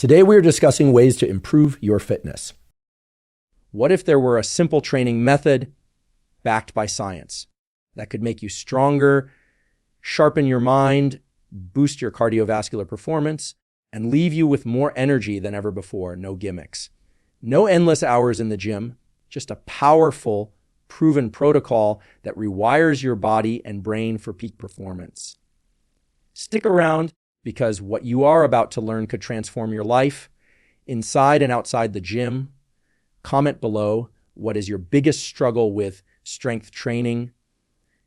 Today we are discussing ways to improve your fitness. What if there were a simple training method backed by science that could make you stronger, sharpen your mind, boost your cardiovascular performance, and leave you with more energy than ever before? No gimmicks. No endless hours in the gym, just a powerful, proven protocol that rewires your body and brain for peak performance. Stick around, because what you are about to learn could transform your life, inside and outside the gym. Comment below, what is your biggest struggle with strength training,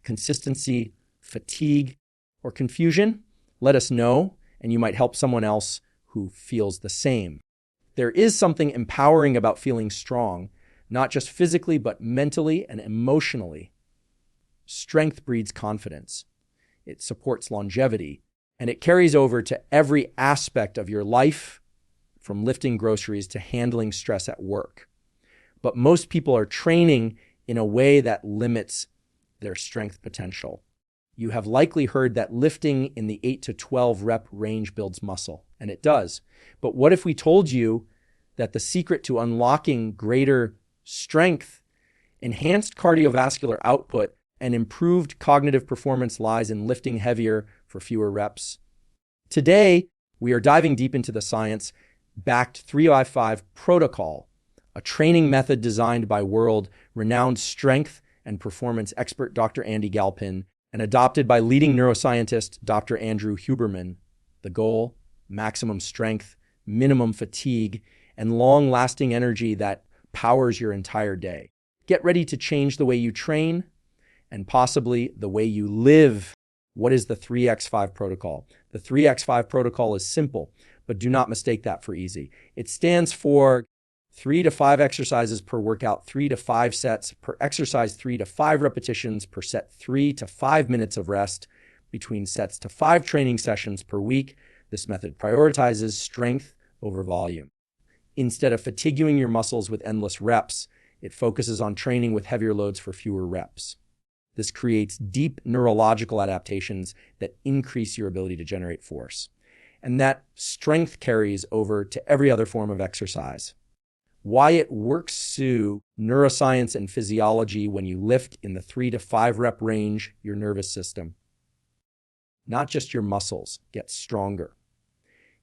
consistency, fatigue, or confusion? Let us know, and you might help someone else who feels the same. There is something empowering about feeling strong, not just physically, but mentally and emotionally. Strength breeds confidence. It supports longevity, and it carries over to every aspect of your life, from lifting groceries to handling stress at work. But most people are training in a way that limits their strength potential. You have likely heard that lifting in the 8 to 12 rep range builds muscle, and it does. But what if we told you that the secret to unlocking greater strength, enhanced cardiovascular output, and improved cognitive performance lies in lifting heavier for fewer reps? Today, we are diving deep into the science-backed 3-by-5 protocol, a training method designed by world-renowned strength and performance expert Dr. Andy Galpin and adopted by leading neuroscientist Dr. Andrew Huberman. The goal: maximum strength, minimum fatigue, and long-lasting energy that powers your entire day. Get ready to change the way you train and possibly the way you live. What is the 3x5 protocol? The 3x5 protocol is simple, but do not mistake that for easy. It stands for 3 to 5 exercises per workout, 3 to 5 sets per exercise, 3 to 5 repetitions per set, 3 to 5 minutes of rest between sets to 5 training sessions per week. This method prioritizes strength over volume. Instead of fatiguing your muscles with endless reps, it focuses on training with heavier loads for fewer reps. This creates deep neurological adaptations that increase your ability to generate force. And that strength carries over to every other form of exercise. Why it works through neuroscience and physiology when you lift in the 3 to 5 rep range, your nervous system, not just your muscles, gets stronger.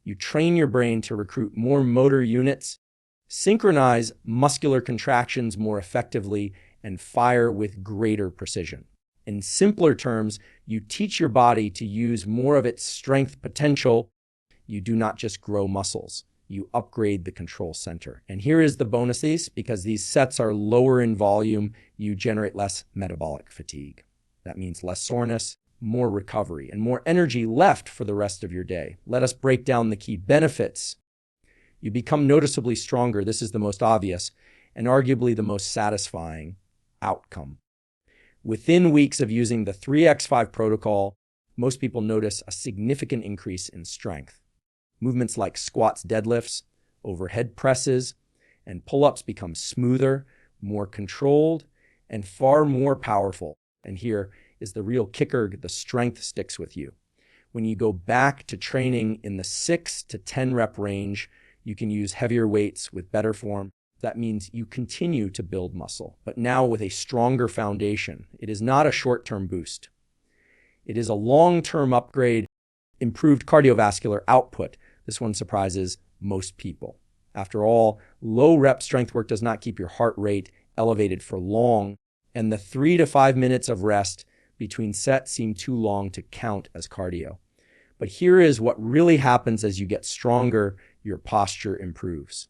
You train your brain to recruit more motor units, synchronize muscular contractions more effectively, and fire with greater precision. In simpler terms, you teach your body to use more of its strength potential. You do not just grow muscles, you upgrade the control center. And here is the bonus: because these sets are lower in volume, you generate less metabolic fatigue. That means less soreness, more recovery, and more energy left for the rest of your day. Let us break down the key benefits. You become noticeably stronger. This is the most obvious and arguably the most satisfying outcome. Within weeks of using the 3x5 protocol, most people notice a significant increase in strength. Movements like squats, deadlifts, overhead presses, and pull-ups become smoother, more controlled, and far more powerful. And here is the real kicker: the strength sticks with you. When you go back to training in the 6 to 10 rep range, you can use heavier weights with better form. That means you continue to build muscle, but now with a stronger foundation. It is not a short-term boost. It is a long-term upgrade, improved cardiovascular output. This one surprises most people. After all, low-rep strength work does not keep your heart rate elevated for long, and the 3 to 5 minutes of rest between sets seem too long to count as cardio. But here is what really happens as you get stronger: your posture improves.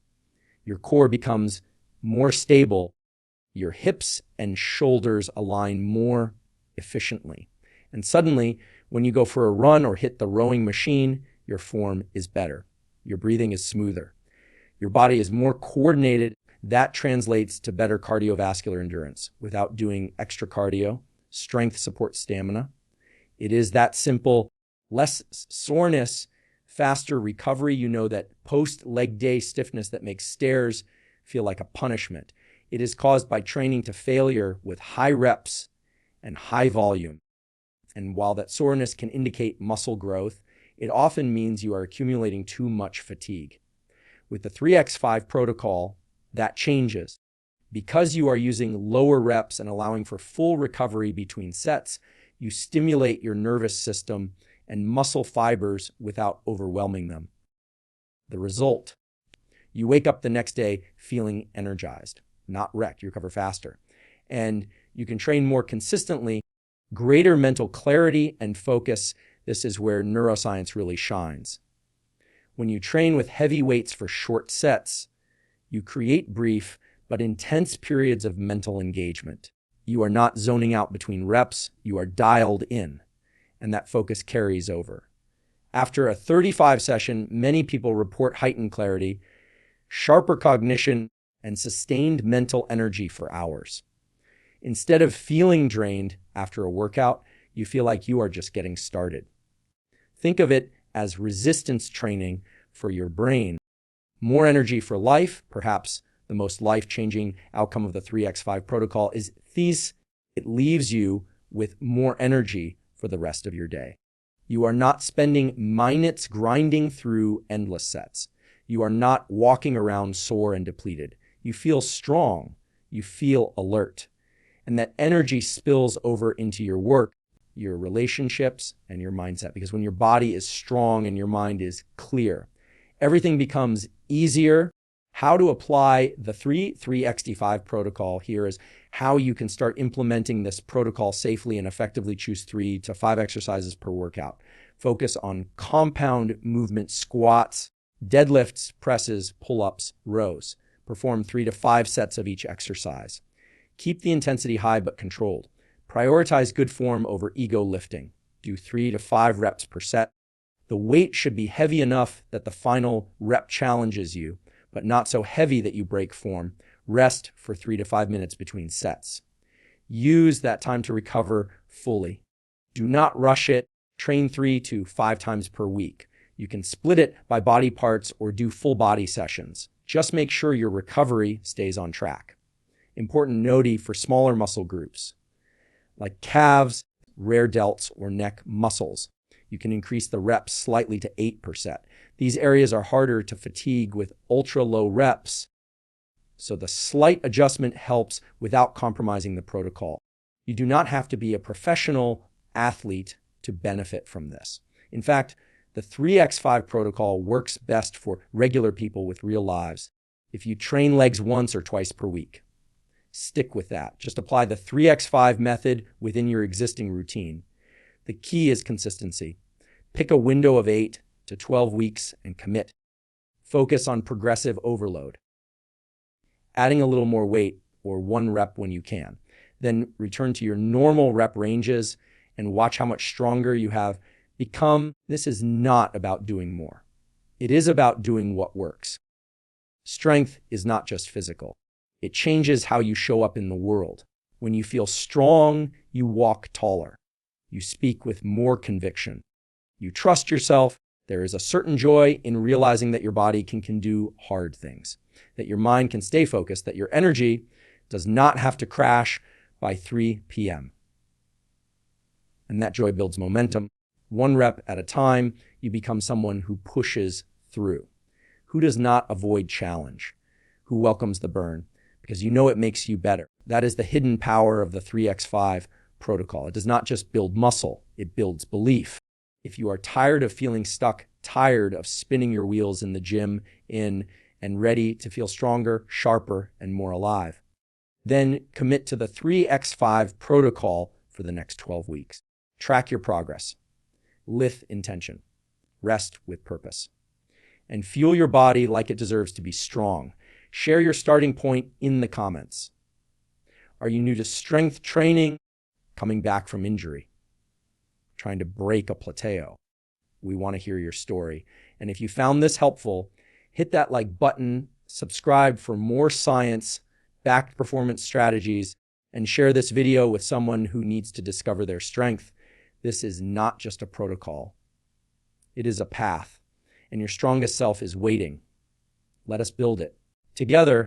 Your core becomes more stable. Your hips and shoulders align more efficiently. And suddenly, when you go for a run or hit the rowing machine, your form is better. Your breathing is smoother. Your body is more coordinated. That translates to better cardiovascular endurance. Without doing extra cardio, strength supports stamina. It is that simple: less soreness, faster recovery. You know that post-leg day stiffness that makes stairs feel like a punishment. It is caused by training to failure with high reps and high volume. And while that soreness can indicate muscle growth, it often means you are accumulating too much fatigue. With the 3x5 protocol, that changes. Because you are using lower reps and allowing for full recovery between sets, you stimulate your nervous system and muscle fibers without overwhelming them. The result: you wake up the next day feeling energized, not wrecked. You recover faster. And you can train more consistently, greater mental clarity and focus. This is where neuroscience really shines. When you train with heavy weights for short sets, you create brief but intense periods of mental engagement. You are not zoning out between reps, you are dialed in, and that focus carries over. After a 35 session, many people report heightened clarity, sharper cognition, and sustained mental energy for hours. Instead of feeling drained after a workout, you feel like you are just getting started. Think of it as resistance training for your brain. More energy for life. Perhaps the most life-changing outcome of the 3x5 protocol is this: it leaves you with more energy for the rest of your day. You are not spending minutes grinding through endless sets. You are not walking around sore and depleted. You feel strong. You feel alert. And that energy spills over into your work, your relationships, and your mindset. Because when your body is strong and your mind is clear, everything becomes easier. How to apply the 3-3-XD5 protocol here is how you can start implementing this protocol safely and effectively. Choose 3 to 5 exercises per workout. Focus on compound movement squats, deadlifts, presses, pull-ups, rows. Perform 3 to 5 sets of each exercise. Keep the intensity high but controlled. Prioritize good form over ego lifting. Do 3 to 5 reps per set. The weight should be heavy enough that the final rep challenges you, but not so heavy that you break form. Rest for 3 to 5 minutes between sets. Use that time to recover fully. Do not rush it. Train 3 to 5 times per week. You can split it by body parts or do full body sessions. Just make sure your recovery stays on track. Important note for smaller muscle groups, like calves, rear delts, or neck muscles. You can increase the reps slightly to 8%. These areas are harder to fatigue with ultra-low reps, so the slight adjustment helps without compromising the protocol. You do not have to be a professional athlete to benefit from this. In fact, the 3x5 protocol works best for regular people with real lives. If you train legs once or twice per week, stick with that. Just apply the 3x5 method within your existing routine. The key is consistency. Pick a window of 8 to 12 weeks and commit. Focus on progressive overload, adding a little more weight or 1 rep when you can. Then return to your normal rep ranges and watch how much stronger you have become. This is not about doing more. It is about doing what works. Strength is not just physical. It changes how you show up in the world. When you feel strong, you walk taller. You speak with more conviction. You trust yourself. There is a certain joy in realizing that your body can do hard things, that your mind can stay focused, that your energy does not have to crash by 3 p.m. And that joy builds momentum. 1 rep at a time, you become someone who pushes through, who does not avoid challenge, who welcomes the burn, because you know it makes you better. That is the hidden power of the 3x5 protocol. It does not just build muscle, it builds belief. If you are tired of feeling stuck, tired of spinning your wheels in the gym, and ready to feel stronger, sharper, and more alive, then commit to the 3x5 protocol for the next 12 weeks. Track your progress with intention, rest with purpose, and fuel your body like it deserves to be strong. Share your starting point in the comments. Are you new to strength training? Coming back from injury? Trying to break a plateau? We want to hear your story. And if you found this helpful, hit that like button, subscribe for more science-backed performance strategies, and share this video with someone who needs to discover their strength. This is not just a protocol. It is a path, and your strongest self is waiting. Let us build it together.